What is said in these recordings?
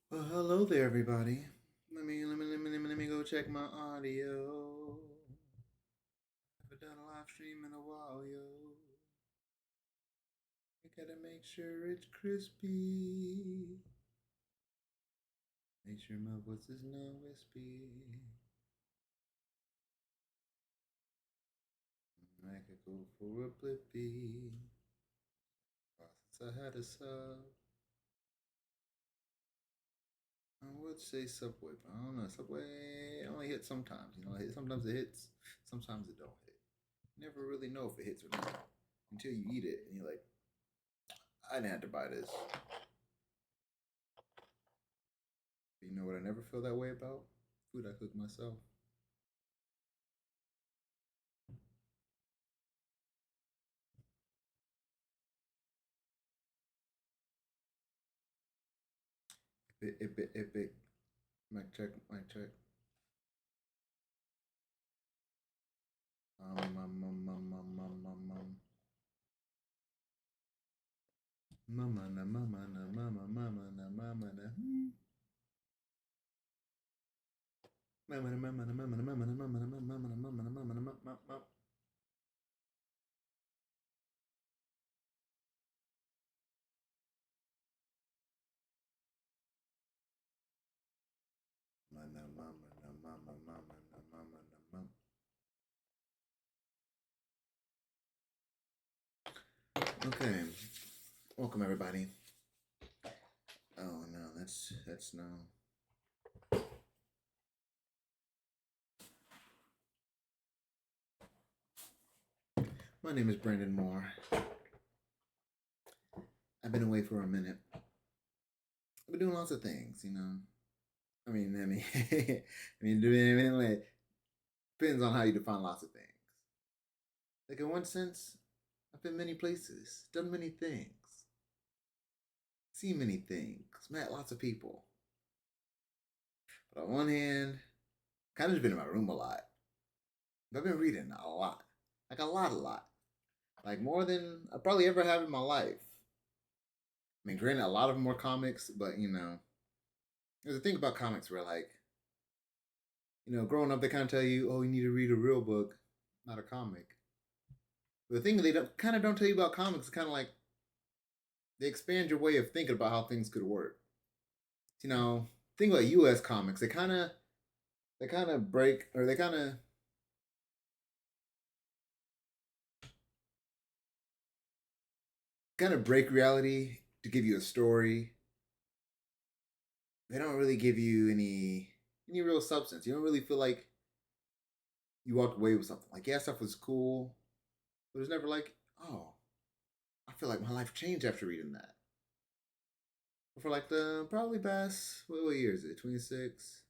Well, hello there, everybody. Let me go check my audio. Haven't done a live stream in a while, yo. I gotta make sure it's crispy. Make sure my voice is not wispy. I could go for a blippy. Since I had a sub, I would say Subway, but I don't know. Subway only hits sometimes. Sometimes it hits, sometimes it don't hit. You never really know if it hits or not until you eat it, and you're like, I didn't have to buy this. You know what I never feel that way about? Food I cook myself. Epic, epic. Mic check, mic check. Mama na mama na mama mama na mama na mama na mama na mama na mama na mama na mama na mama na mama na mama. Na mama na mama mama na mama na mama. Okay, welcome everybody. Oh no, that's no. My name is Brandon Moore. I've been away for a minute. I've been doing lots of things. Like, depends on how you define lots of things. Like in one sense, I've been many places, done many things, seen many things, met lots of people. But on one hand, kind of just been in my room a lot. But I've been reading a lot, like a lot, like more than I probably ever have in my life. I mean, granted, a lot of them were comics, but there's a thing about comics where growing up they kind of tell you, oh, you need to read a real book, not a comic. But the thing they kind of don't tell you about comics is kind of like they expand your way of thinking about how things could work. Think about U.S. comics. They kind of break, or they kind of break reality to give you a story. They don't really give you any real substance. You don't really feel like you walked away with something. Like, yeah, stuff was cool, but it's never like, oh, I feel like my life changed after reading that. For like the probably past what year is it? 26.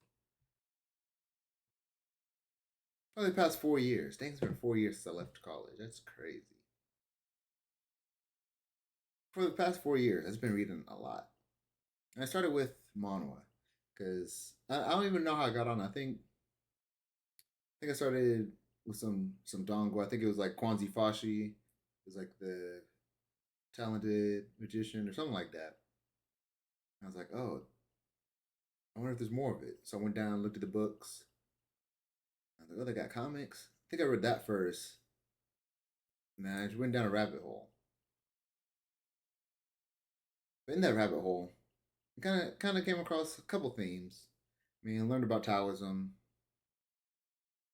Probably past 4 years. Dang, it's been 4 years since I left college. That's crazy. For the past 4 years, I've been reading a lot. And I started with manhwa because I don't even know how I got on. I think I started with some dongo. I think it was like Kwanzi Fashi. It was like the talented magician or something like that. I was like, oh, I wonder if there's more of it. So I went down, looked at the books. I was like, oh, they got comics. I think I read that first. And then I just went down a rabbit hole. But in that rabbit hole, I kind of came across a couple themes. I mean, I learned about Taoism.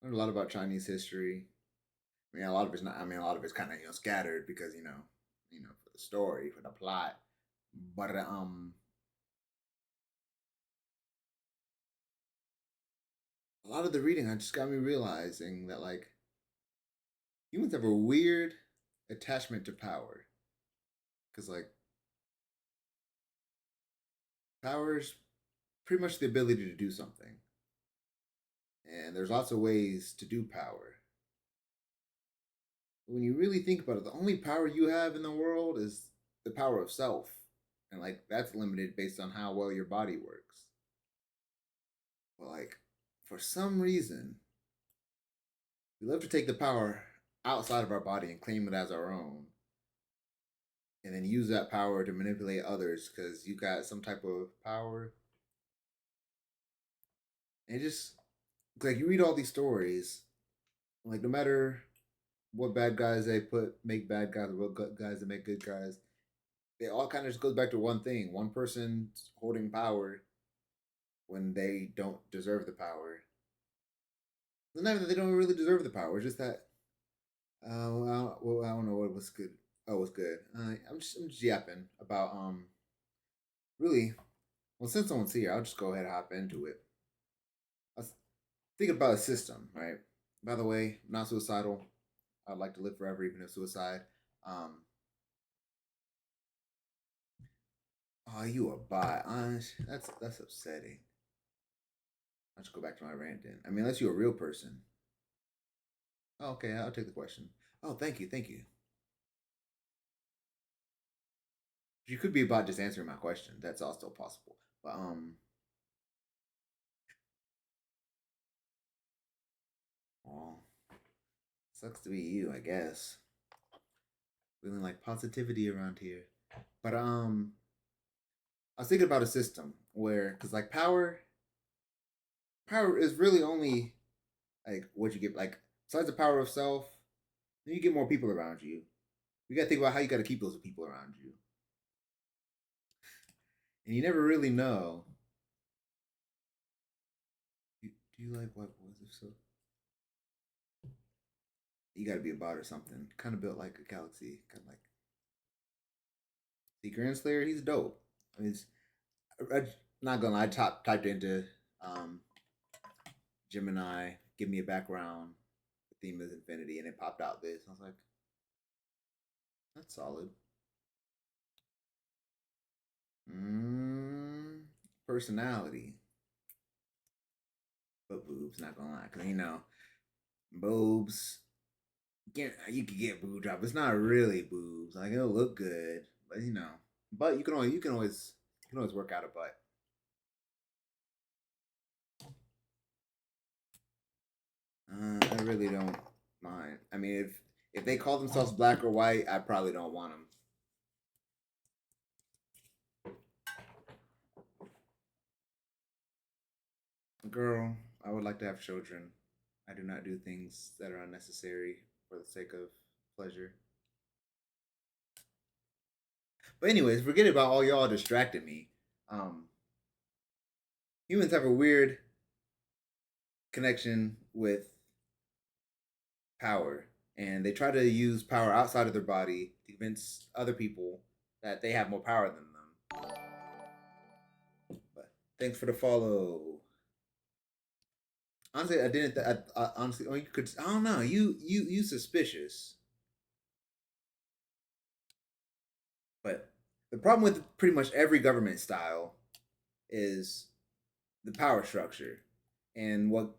Learned a lot about Chinese history. I mean, a lot of it's not. I mean, a lot of it's kind of scattered because for the story, for the plot. But a lot of the reading, I just got me realizing that like humans have a weird attachment to power. Because like power is pretty much the ability to do something, and there's lots of ways to do power. But when you really think about it, the only power you have in the world is the power of self, and like that's limited based on how well your body works. But like for some reason, we love to take the power outside of our body and claim it as our own, and then use that power to manipulate others because you got some type of power. And it just like you read all these stories, like no matter what bad guys they put make bad guys, or what good guys that make good guys, it all kind of just goes back to one thing: one person holding power when they don't deserve the power. It's not that they don't really deserve the power; it's just that well, I don't know what was good. Oh, what's good? I'm just yapping about really. Well, since someone's here, I'll just go ahead and hop into it. I was thinking about a system, right? By the way, I'm not suicidal. I'd like to live forever, even if suicide. Um, oh, you a bot? That's upsetting. I'll just go back to my rant then. I mean, unless you're a real person. Oh, okay, I'll take the question. Oh, thank you, thank you. You could be about just answering my question. That's also possible. But well, sucks to be you, I guess. Feeling like positivity around here. But I was thinking about a system where, cause like power is really only like what you get. Like besides the power of self, then you get more people around you. You gotta think about how you gotta keep those people around you, and you never really know. Do you like what was it so? You gotta be a bot or something. Kind of built like a galaxy. Kind of like see Grand Slayer. He's dope. I mean, I'm not gonna lie. I typed into um, Gemini. Give me a background. The theme is infinity, and it popped out this. I was like, that's solid. Mm, personality, but boobs. Not gonna lie, cause boobs. You could get boob job. It's not really boobs. Like it'll look good, but But you can always work out a butt. I really don't mind. I mean, if they call themselves black or white, I probably don't want them. Girl, I would like to have children. I do not do things that are unnecessary for the sake of pleasure. But anyways, forget about all y'all distracting me. Um, Humans have a weird connection with power, and they try to use power outside of their body to convince other people that they have more power than them. But thanks for the follow. Honestly, I didn't. Honestly, oh, you could. I don't know. You suspicious, but the problem with pretty much every government style is the power structure, and what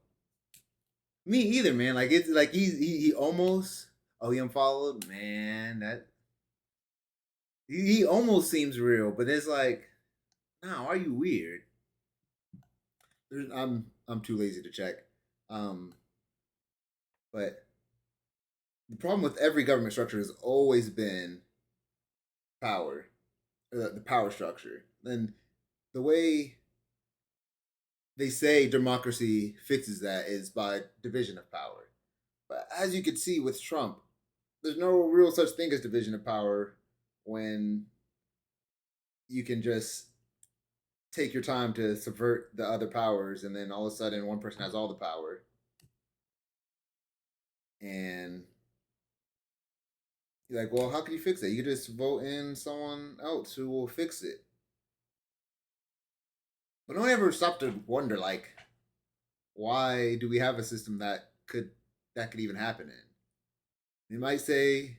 me either, man. Like it's like he almost. Oh, he unfollowed, man. That he almost seems real, but it's like, no, are you weird? I'm too lazy to check. Um, but the problem with every government structure has always been power, the power structure. And the way they say democracy fixes that is by division of power. But as you can see with Trump, there's no real such thing as division of power when you can just take your time to subvert the other powers and then all of a sudden one person has all the power and you're like, well, how can you fix it? You just vote in someone else who will fix it. But don't ever stop to wonder, like, why do we have a system that could even happen in? They might say,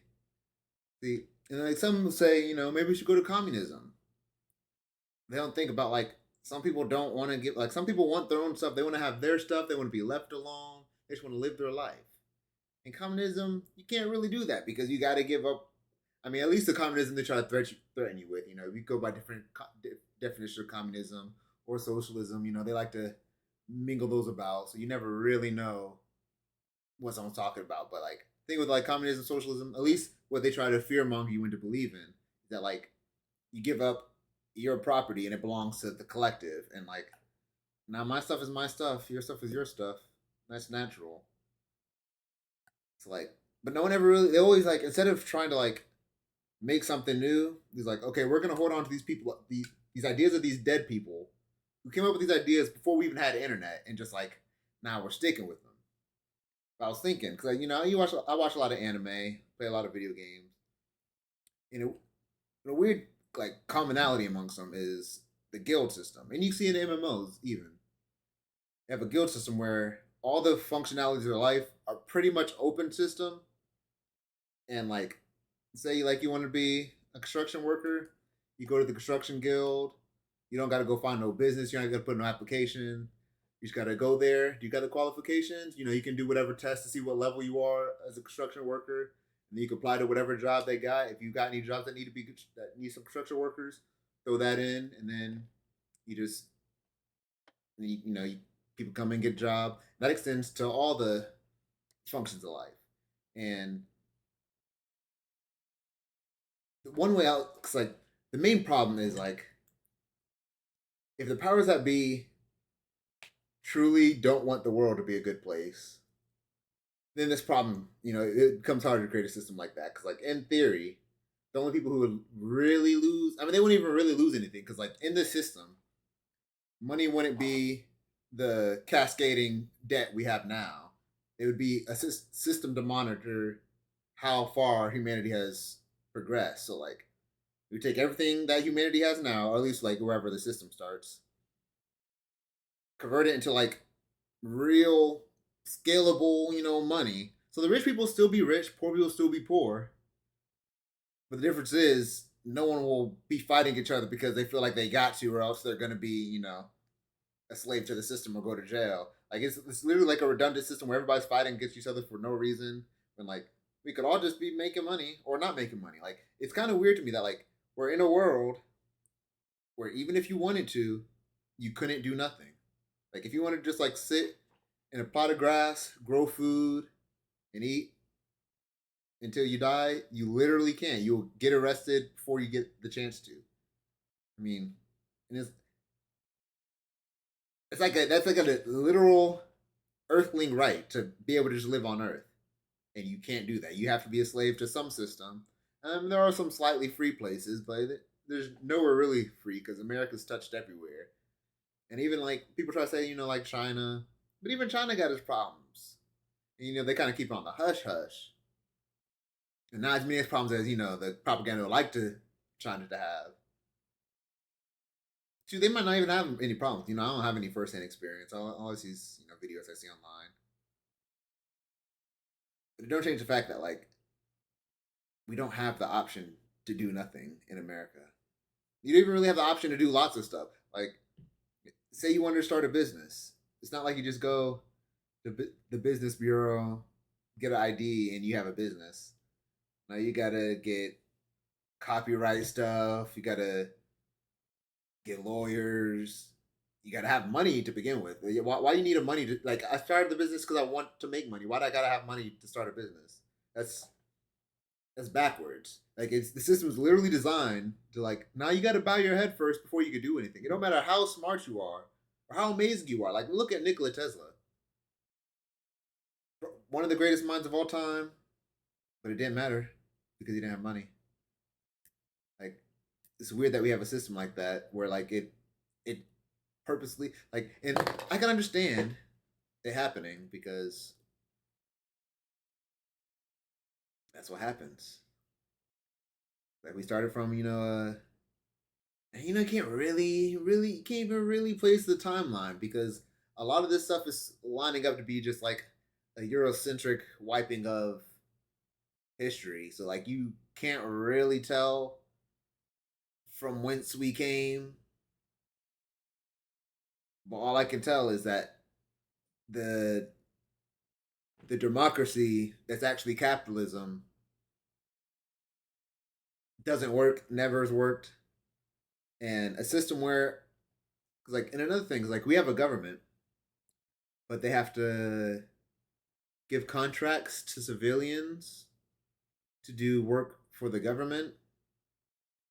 see, and like some say, maybe we should go to communism. They don't think about like some people don't want to get like some people want their own stuff. They want to have their stuff. They want to be left alone. They just want to live their life. In communism, you can't really do that because you got to give up. I mean, at least the communism they try to threaten you with. We go by different definitions of communism or socialism. They like to mingle those about, so you never really know what someone's talking about. But like, thing with like communism, socialism, at least what they try to fearmonger you into believing is that like you give up your property and it belongs to the collective, and like Now my stuff is my stuff, your stuff is your stuff. That's natural. It's like, but no one ever really. They always like instead of trying to like make something new, he's like, okay, we're gonna hold on to these people, these ideas of these dead people who came up with these ideas before we even had the internet, and just like now we're sticking with them. But I was thinking because like, I watch a lot of anime, play a lot of video games, and a weird like commonality amongst them is the guild system, and you see in MMOs even you have a guild system where all the functionalities of their life are pretty much open system, and like say like you want to be a construction worker, you go to the construction guild. You don't got to go find no business. You don't got to put no application. You just got to go there. Do you got the qualifications? You can do whatever test to see what level you are as a construction worker, and then you can apply to whatever job they got. If you got any jobs that need some construction workers, throw that in, and then you just people come and get a job. That extends to all the functions of life. And one way out, cause like the main problem is like if the powers that be truly don't want the world to be a good place, then this problem, it becomes harder to create a system like that. Because, like, in theory, the only people who would really lose, I mean, they wouldn't even really lose anything. Because, like, in this system, money wouldn't be the cascading debt we have now. It would be a system to monitor how far humanity has progressed. So, like, we take everything that humanity has now, or at least, like, wherever the system starts, convert it into, like, real scalable, money. So the rich people still be rich, poor people still be poor. But the difference is no one will be fighting each other because they feel like they got to, or else they're gonna be, a slave to the system or go to jail. Like it's literally like a redundant system where everybody's fighting against each other for no reason. When like we could all just be making money or not making money. Like it's kind of weird to me that like we're in a world where even if you wanted to, you couldn't do nothing. Like if you wanted to just like sit in a plot of grass, grow food, and eat until you die, you literally can't. You'll get arrested before you get the chance to. I mean, and it's like that's like a literal earthling right to be able to just live on Earth, and you can't do that. You have to be a slave to some system. There are some slightly free places, but there's nowhere really free because America's touched everywhere. And even like people try to say, like China, but even China got its problems. And, they kind of keep on the hush hush. And not as many problems as the propaganda would like to China to have. Shoot, they might not even have any problems. I don't have any first-hand experience. All these videos I see online, but it don't change the fact that like we don't have the option to do nothing in America. You don't even really have the option to do lots of stuff. Like, say you want to start a business, it's not like you just go to the business bureau, get an ID, and you have a business. Now you gotta get copyright stuff. You gotta get lawyers. You gotta have money to begin with. Why you need a money to like? I started the business because I want to make money. Why do I gotta have money to start a business? That's that's backwards. Like it's the system's literally designed to like now you gotta bow your head first before you can do anything. It don't matter how smart you are or how amazing you are. Like look at Nikola Tesla, one of the greatest minds of all time, but it didn't matter because he didn't have money. Like it's weird that we have a system like that where like it purposely like and I can understand it happening because that's what happens. Like we started from and you can't really you can't even really place the timeline because a lot of this stuff is lining up to be just like a Eurocentric wiping of history. So like you can't really tell from whence we came, but all I can tell is that the the democracy that's actually capitalism doesn't work, never has worked, and a system where, cause like, and another thing is like we have a government, but they have to give contracts to civilians to do work for the government.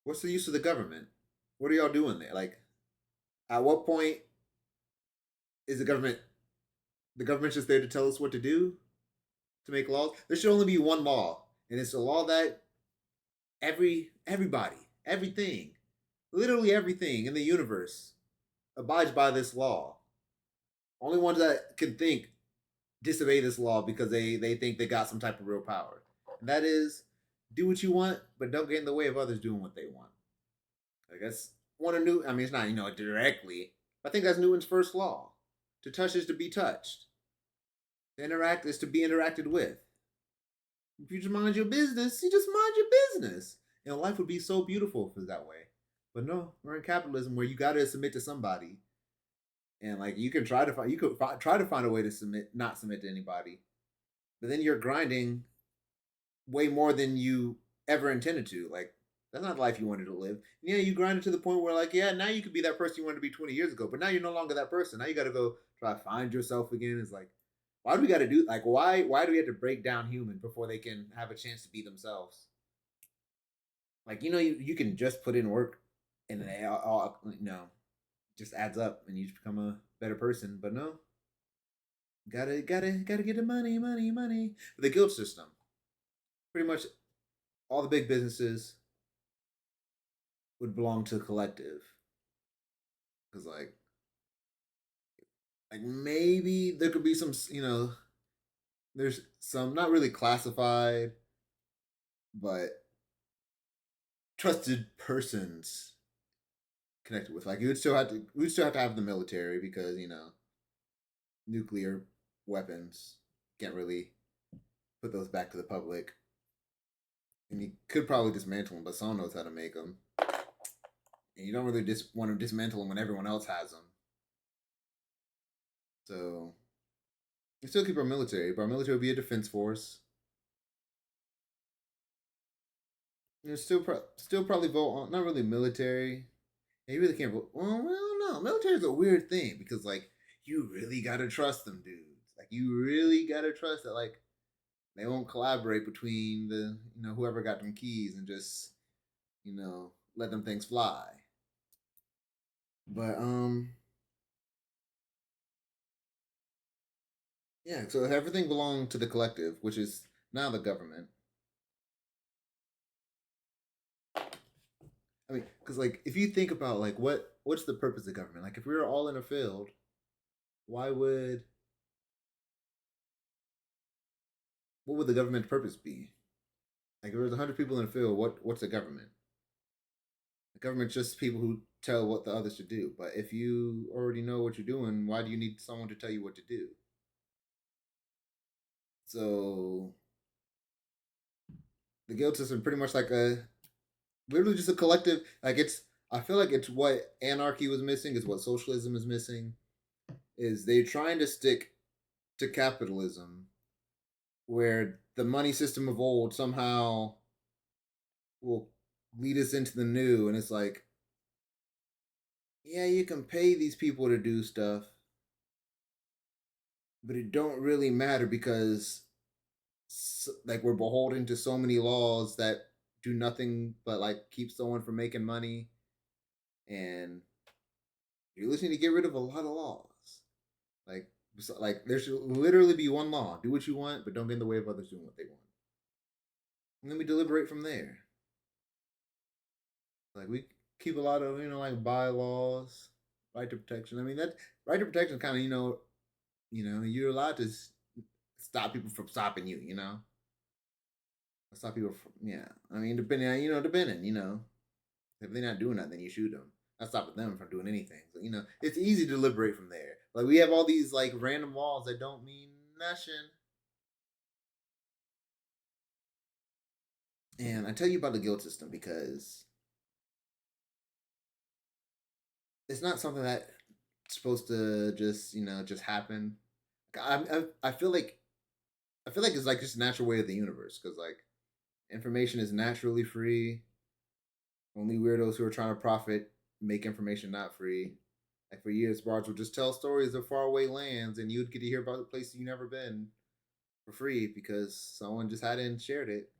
What's the use of the government? What are y'all doing there? Like, at what point Is the government's just there to tell us what to do, to make laws? There should only be one law, and it's a law that everybody, everything, literally everything in the universe abides by this law. Only ones that can think disobey this law because they think they got some type of real power. And that is do what you want, but don't get in the way of others doing what they want. I guess one of New I mean it's not, directly. But I think that's Newton's first law. To touch is to be touched. To interact is to be interacted with. If you just mind your business, you just mind your business. Life would be so beautiful if it was that way. But no, we're in capitalism where you gotta submit to somebody, and like you can try to find try to find a way to not submit to anybody, but then you're grinding way more than you ever intended to. Like that's not the life you wanted to live. Yeah, you grinded to the point where like, yeah, now you could be that person you wanted to be 20 years ago, but now you're no longer that person. Now you got to go try to find yourself again. It's like, why do we got to do like why do we have to break down human before they can have a chance to be themselves? Like you can just put in work, and then they all just adds up, and you just become a better person. But no, gotta get the money, money, money. But the guild system, pretty much all the big businesses would belong to a collective, because like maybe there could be some there's some not really classified but trusted persons connected with, like you would still have to we would still have to have the military because nuclear weapons can't really put those back to the public, and you could probably dismantle them, but someone knows how to make them, and you don't really want to dismantle them when everyone else has them. So we still keep our military, but our military would be a defense force. Still probably vote on not really military. Yeah, you really can't vote. Well, I don't know. Military is a weird thing because like you really gotta trust them dudes. Like you really gotta trust that like they won't collaborate between the whoever got them keys and just let them things fly. But yeah. So if everything belonged to the collective, which is now the government. I mean, because like if you think about like what's the purpose of government? Like if we were all in a field, why would what would the government purpose be? Like if there's 100 people in a field, what's a government? The government's just people who tell what the others should do. But if you already know what you're doing, why do you need someone to tell you what to do? So the guild system pretty much like a literally just a collective. Like it's I feel like it's what anarchy was missing, is what socialism is missing. Is they're trying to stick to capitalism, where the money system of old somehow will lead us into the new, and it's like, yeah, you can pay these people to do stuff, but it don't really matter because like we're beholden to so many laws that do nothing but like keep someone from making money, and you just need to get rid of a lot of laws. Like there should literally be one law: do what you want, but don't get in the way of others doing what they want. And then we deliberate from there. Like we keep a lot of like bylaws, right to protection. I mean that right to protection kind of you're allowed to stop people from stopping you. Stop people from yeah. I mean depending on depending if they're not doing that, then you shoot them. Not stopping them from doing anything. So, it's easy to liberate from there. Like we have all these like random laws that don't mean nothing. And I tell you about the guild system because it's not something that's supposed to just happen. I feel like it's like just a natural way of the universe because like information is naturally free. Only weirdos who are trying to profit make information not free. Like for years, bards would just tell stories of faraway lands, and you'd get to hear about the places you never been for free because someone just hadn't shared it.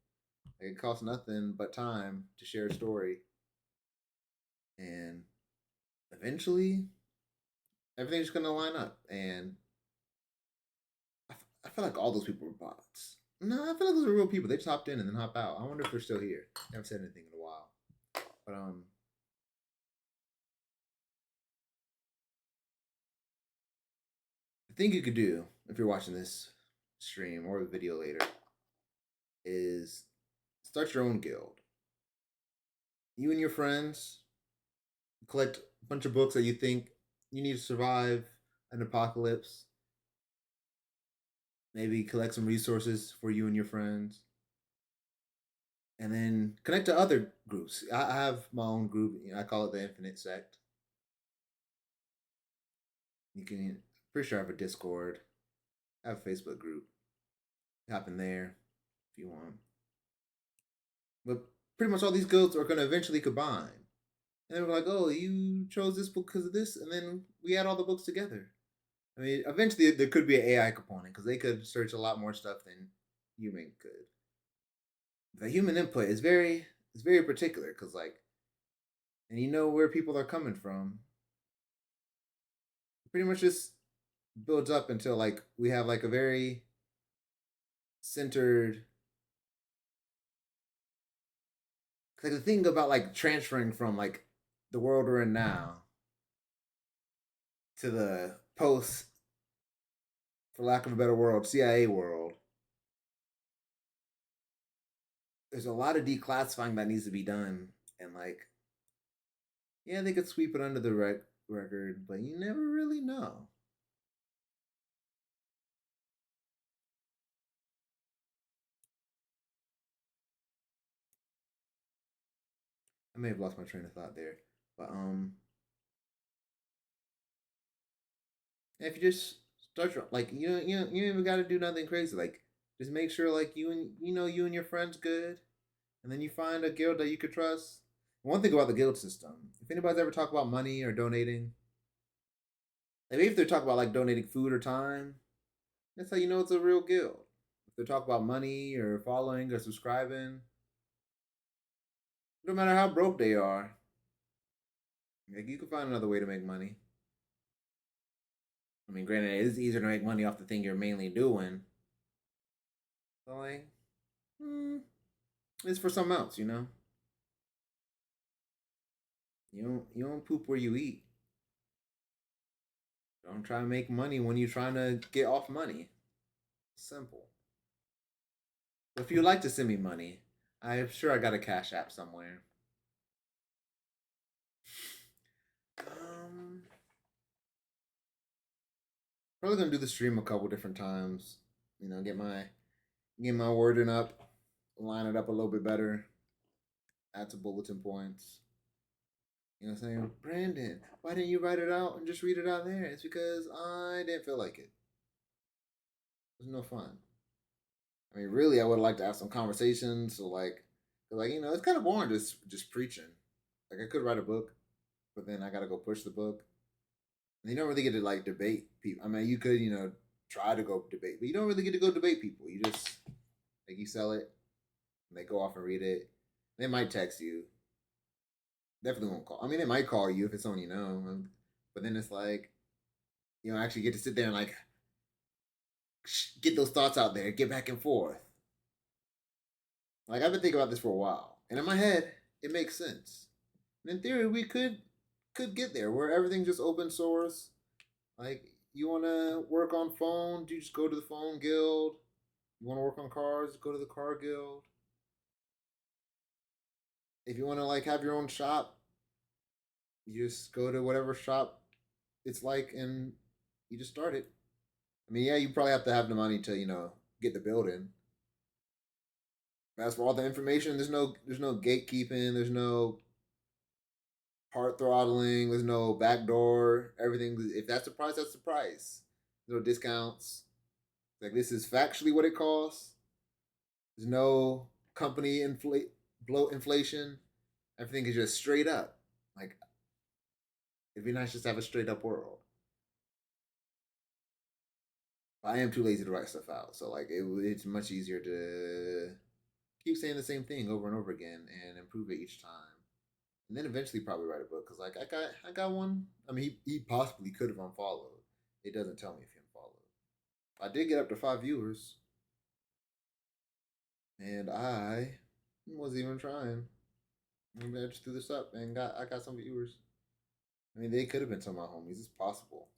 Like, it costs nothing but time to share a story, and eventually, everything's just gonna line up. And I feel like all those people were bots. No, I feel like those are real people. They just hopped in and then hop out. I wonder if they're still here. They haven't said anything in a while. But the thing you could do if you're watching this stream or the video later is start your own guild. You and your friends collect a bunch of books that you think you need to survive an apocalypse. Maybe collect some resources for you and your friends, and then connect to other groups. I have my own group. I call it the Infinite Sect. You can, pretty sure I have a Discord. I have a Facebook group. Hop in there if you want. But pretty much all these guilds are going to eventually combine. And they were like, oh, you chose this book because of this, and then we add all the books together. I mean, eventually there could be an AI component because they could search a lot more stuff than human could. The human input is very particular because like, and you know where people are coming from. Pretty much just builds up until like we have like a very centered. Like the thing about like transferring from like the world we're in now to the post, for lack of a better world, CIA world. There's a lot of declassifying that needs to be done, and like, yeah, they could sweep it under the record, but you never really know. I may have lost my train of thought there, but if you just start your, like you even got to do nothing crazy. Like just make sure like you and your friends good, and then you find a guild that you could trust. One thing about the guild system, if anybody's ever talked about money or donating, like maybe if they're talking about like donating food or time, that's how you know it's a real guild. If they talk about money or following or subscribing, no matter how broke they are, like you can find another way to make money. I mean, granted, it is easier to make money off the thing you're mainly doing. So like, hmm, it's for something else, you know. You don't poop where you eat. Don't try to make money when you're trying to get off money. Simple. If you'd like to send me money, I'm sure I got a cash app somewhere. Um, Probably gonna do the stream a couple different times. You know, get my wording up, line it up a little bit better, add some bulletin points. You know what I'm saying? Brandon, why didn't you write it out and just read it out there? It's because I didn't feel like it. It was no fun. I mean, really, I would like to have some conversations. So like it's kind of boring just preaching. Like I could write a book, but then I gotta go push the book. And you don't really get to like debate people. I mean, you could try to go debate, but you don't really get to go debate people. You just like you sell it, and they go off and read it. They might text you. Definitely won't call. I mean, they might call you if it's someone you know, but then it's like actually get to sit there and like get those thoughts out there, get back and forth. Like I've been thinking about this for a while, and in my head, it makes sense. And in theory, we could get there where everything's just open source. Like you want to work on phone, you just go to the phone guild. You want to work on cars, go to the car guild. If you want to like have your own shop, you just go to whatever shop it's like, and you just start it. I mean, yeah, you probably have to have the money to get the building. As for all the information, there's no gatekeeping, there's no hard throttling, there's no backdoor. Everything, if that's the price, that's the price. No discounts. Like this is factually what it costs. There's no company bloat inflation. Everything is just straight up. Like it'd be nice just to have a straight up world. But I am too lazy to write stuff out, so like it's much easier to keep saying the same thing over and over again and improve it each time. and then eventually probably write a book because like I got one. I mean, he possibly could have unfollowed. It doesn't tell me if he unfollowed. I did get up to 5 viewers, and I wasn't even trying. Maybe I just threw this up and I got some viewers. I mean, they could have been some of my homies. It's possible.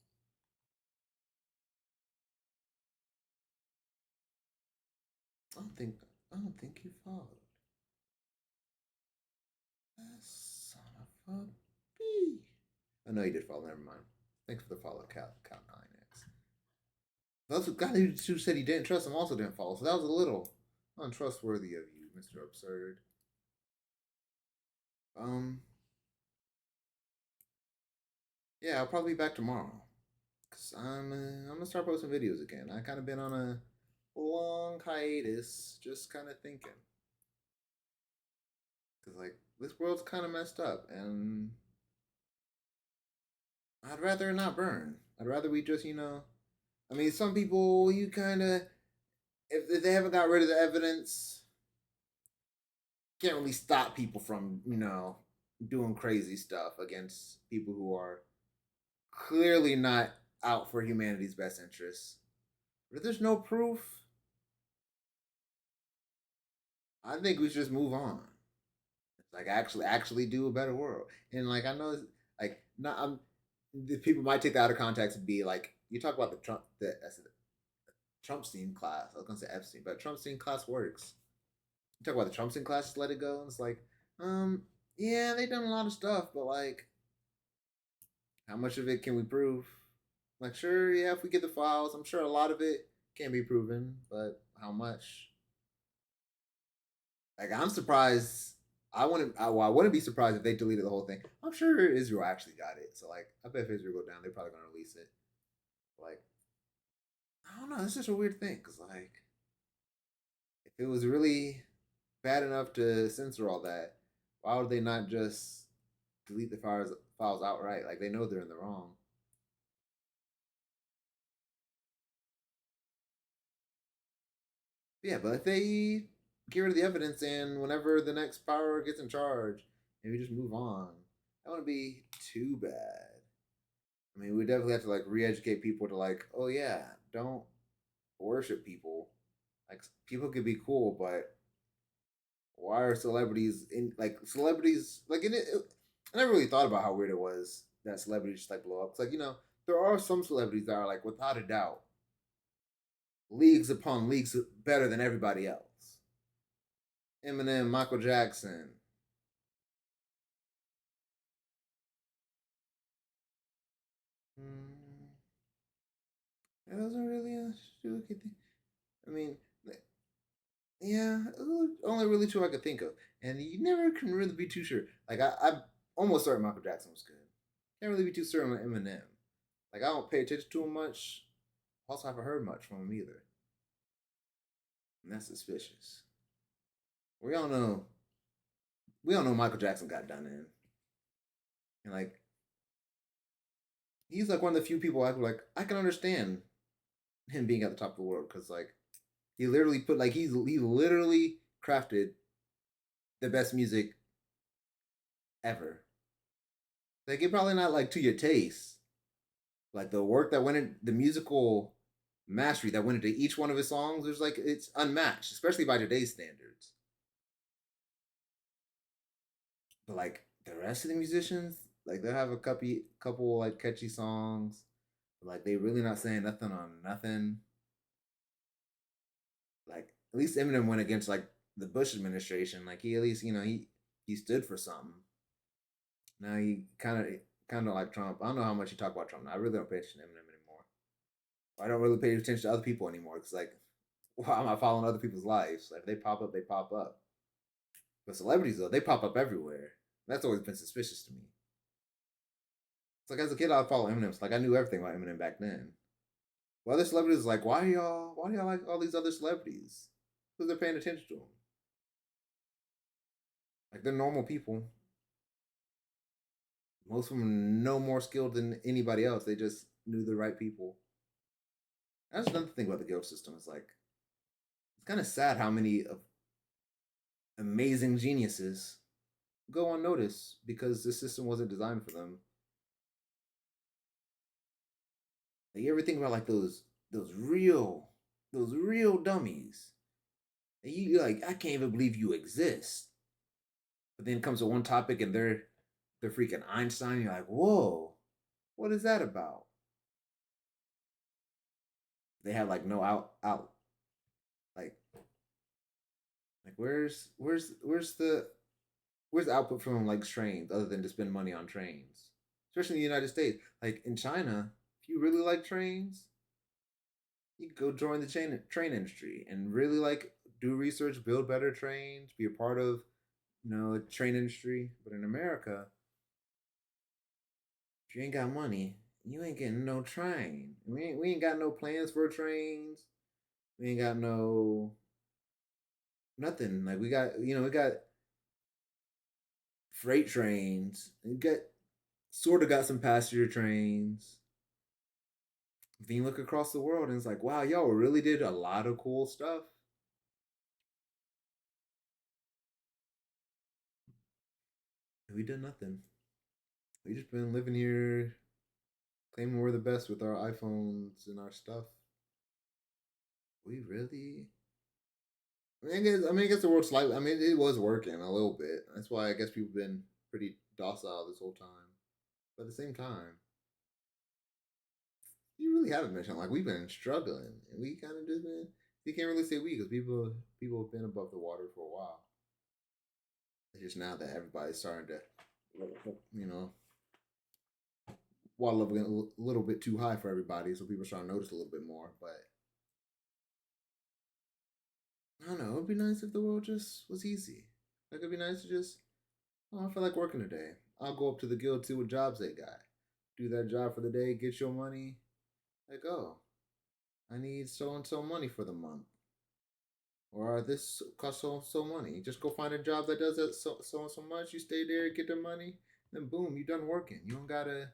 I don't think I don't think you followed. That son of a b. Oh no, you did follow. Never mind. Thanks for the follow, Cal 9X. Those guy who said he didn't trust him also didn't follow, so that was a little untrustworthy of you, Mr. Absurd. Um, yeah, I'll probably be back tomorrow. Cause I'm gonna start posting videos again. I kind of been on a long hiatus, just kind of thinking. Cause like this world's kind of messed up, and I'd rather not burn. I'd rather we just, I mean, some people you kind of, if they haven't got rid of the evidence, can't really stop people from, doing crazy stuff against people who are clearly not out for humanity's best interests. But if there's no proof, I think we should just move on. Like actually do a better world. And like I know, like not the people might take that out of context and be like, you talk about the Trumpstein class. I was gonna say Epstein, but Trumpstein class works. You talk about the Trumpstein class, just let it go, and it's like, um, yeah, they done a lot of stuff, but like, how much of it can we prove? Like, sure, yeah, if we get the files, I'm sure a lot of it can be proven, but how much? Like, I'm surprised. I wouldn't be surprised if they deleted the whole thing. I'm sure Israel actually got it. So, like, I bet if Israel go down, they're probably gonna release it. Like, I don't know. It's just a weird thing because, like, if it was really bad enough to censor all that, why would they not just delete the files outright? Like, they know they're in the wrong. Yeah, but if they get rid of the evidence and whenever the next power gets in charge, and we just move on, that wouldn't be too bad. I mean, we definitely have to like re-educate people to like, oh yeah, don't worship people. Like people could be cool, but why are celebrities in like celebrities like in it? I never really thought about how weird it was that celebrities just like blow up. It's like there are some celebrities that are like without a doubt leagues upon leagues better than everybody else. Eminem, Michael Jackson. Mm, that wasn't really a Suzuki thing. I mean, yeah, only really two I could think of, and you never can really be too sure. Like I almost certain Michael Jackson was good. Can't really be too certain on Eminem. Like I don't pay attention to him much. Also, haven't heard much from him either, and that's suspicious. We all know, Michael Jackson got done in, and like he's like one of the few people I can understand him being at the top of the world because like he literally put like he literally crafted the best music ever. Like it probably not like to your taste. Like the work that went in the musical mastery that went into each one of his songs, there's like it's unmatched, especially by today's standards. But like the rest of the musicians, like they have a couple like catchy songs. But, like they really not saying nothing on nothing. Like at least Eminem went against like the Bush administration. Like he at least he stood for something. Now he kind of like Trump. I don't know how much you talk about Trump. Now. I really don't pay attention to Eminem anymore. I don't really pay attention to other people anymore because like, why am I following other people's lives? Like if they pop up, they pop up. But celebrities though, they pop up everywhere. That's always been suspicious to me. It's like as a kid, I'd follow Eminem. It's like I knew everything about Eminem back then. Well, other celebrities like, why do y'all like all these other celebrities? Because they're paying attention to them. Like they're normal people. Most of them no more skilled than anybody else. They just knew the right people. That's another thing about the guild system. It's like it's kind of sad how many of amazing geniuses go unnoticed because the system wasn't designed for them. Like, you ever think about like those real those real dummies? And you like, I can't even believe you exist. But then comes to one topic and they're freaking Einstein. You're like, whoa, what is that about? They have like no out like where's the output from like trains other than to spend money on trains? Especially in the United States. Like in China, if you really like trains, you could go join the train industry and really like do research, build better trains, be a part of a train industry. But in America, if you ain't got money, you ain't getting no train. We ain't got no plans for trains. We ain't got no nothing. Like we got freight trains. We got sort of got some passenger trains. Then you look across the world and it's like, wow, y'all really did a lot of cool stuff. And we did nothing. We just been living here claiming we're the best with our iPhones and our stuff. We really? I guess the world slightly. I mean, it was working a little bit. That's why I guess people been pretty docile this whole time. But at the same time, you really haven't mentioned like we've been struggling, and we kind of just been. You can't really say we because people have been above the water for a while. It's just now that everybody's starting to, you know, water level getting a little bit too high for everybody, so people are starting to notice a little bit more. But I don't know. It'd be nice if the world just was easy. Like it'd be nice to just, oh, I feel like working today. I'll go up to the guild, see what jobs they got, do that job for the day, get your money. Like, oh, I need so and so money for the month, or this costs so money. Just go find a job that does that so much. You stay there, get the money, then boom, you done working. You don't gotta.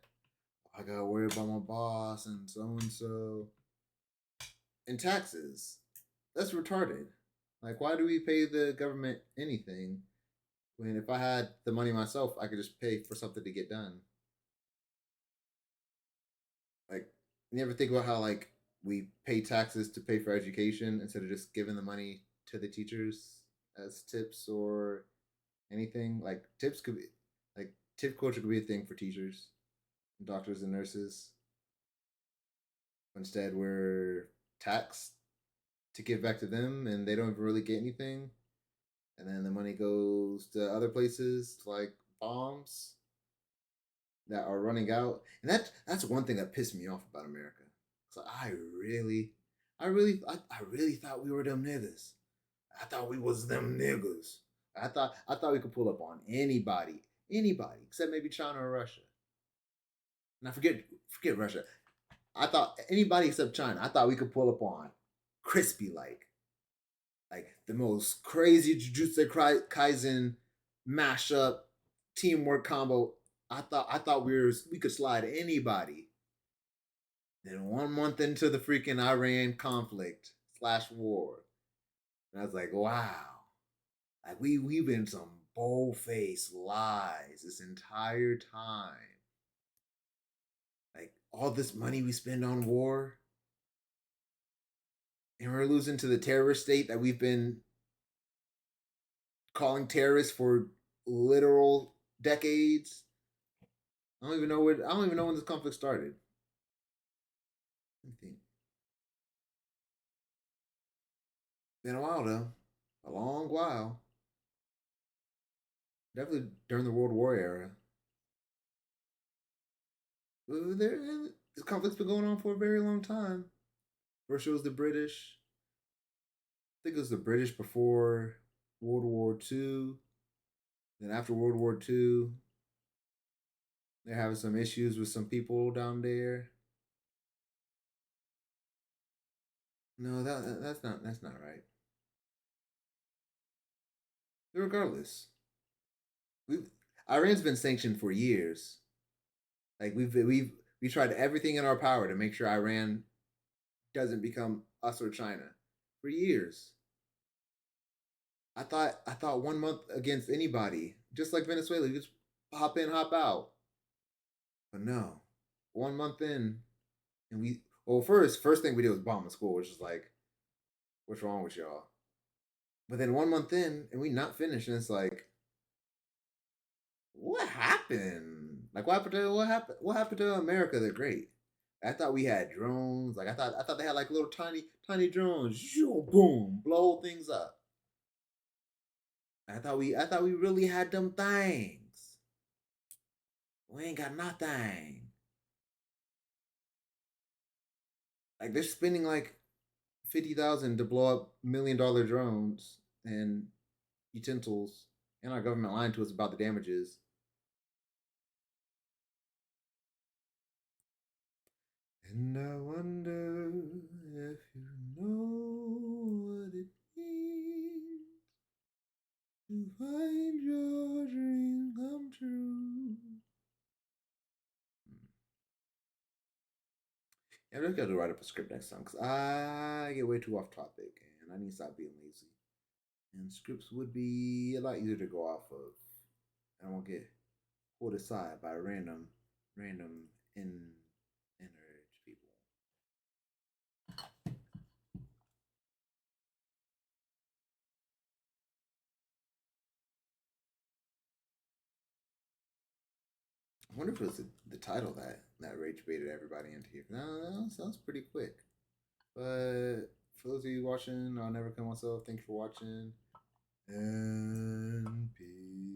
I gotta worry about my boss and so. And taxes. That's retarded. Like, why do we pay the government anything when if I had the money myself, I could just pay for something to get done? Like, you ever think about how like we pay taxes to pay for education instead of just giving the money to the teachers as tips or anything? Like tips could be like tip culture could be a thing for teachers, doctors, and nurses. Instead, we're taxed to give back to them, and they don't even really get anything. And then the money goes to other places like bombs that are running out. And that's one thing that pissed me off about America. So I really thought we were them niggas. I thought we was them niggas. I thought we could pull up on anybody except maybe China or Russia. And I forget Russia. I thought anybody except China. I thought we could pull up on crispy like the most crazy Jujutsu Kaisen mashup teamwork combo. I thought we could slide anybody. Then 1 month into the freaking Iran conflict slash war, and I was like, wow, like we've been some bold faced lies this entire time. Like all this money we spend on war, and we're losing to the terrorist state that we've been calling terrorists for literal decades. I don't even know when this conflict started. I think been a while though, a long while. Definitely during the World War era. This conflict's been going on for a very long time. First, it was the British. I think it was the British before World War II. Then after World War II, they're having some issues with some people down there. No, that's not right. Regardless, we Iran's been sanctioned for years. Like we tried everything in our power to make sure Iran doesn't become us or China for years. I thought 1 month against anybody just like Venezuela. You just hop in, hop out. But no, 1 month in, and we well first thing we did was bomb the school, which is like, what's wrong with y'all? But then 1 month in, and we not finished, and it's like, what happened? Like what happened to America? They're great. I thought we had drones. Like I thought they had like little tiny drones. Boom, blow things up. I thought we really had them things. We ain't got nothing. Like they're spending like 50,000 to blow up $1 million drones and utensils, and our government lying to us about the damages. And I wonder if you know what it means to find your dreams come true. Yeah, I just got to write up a script next time because I get way too off topic and I need to stop being lazy. And scripts would be a lot easier to go off of. I won't get pulled aside by random enraged people. I wonder if it was the title that rage baited everybody into here. No, that sounds pretty quick. But for those of you watching, I'll never kill myself. Thank you for watching. And peace.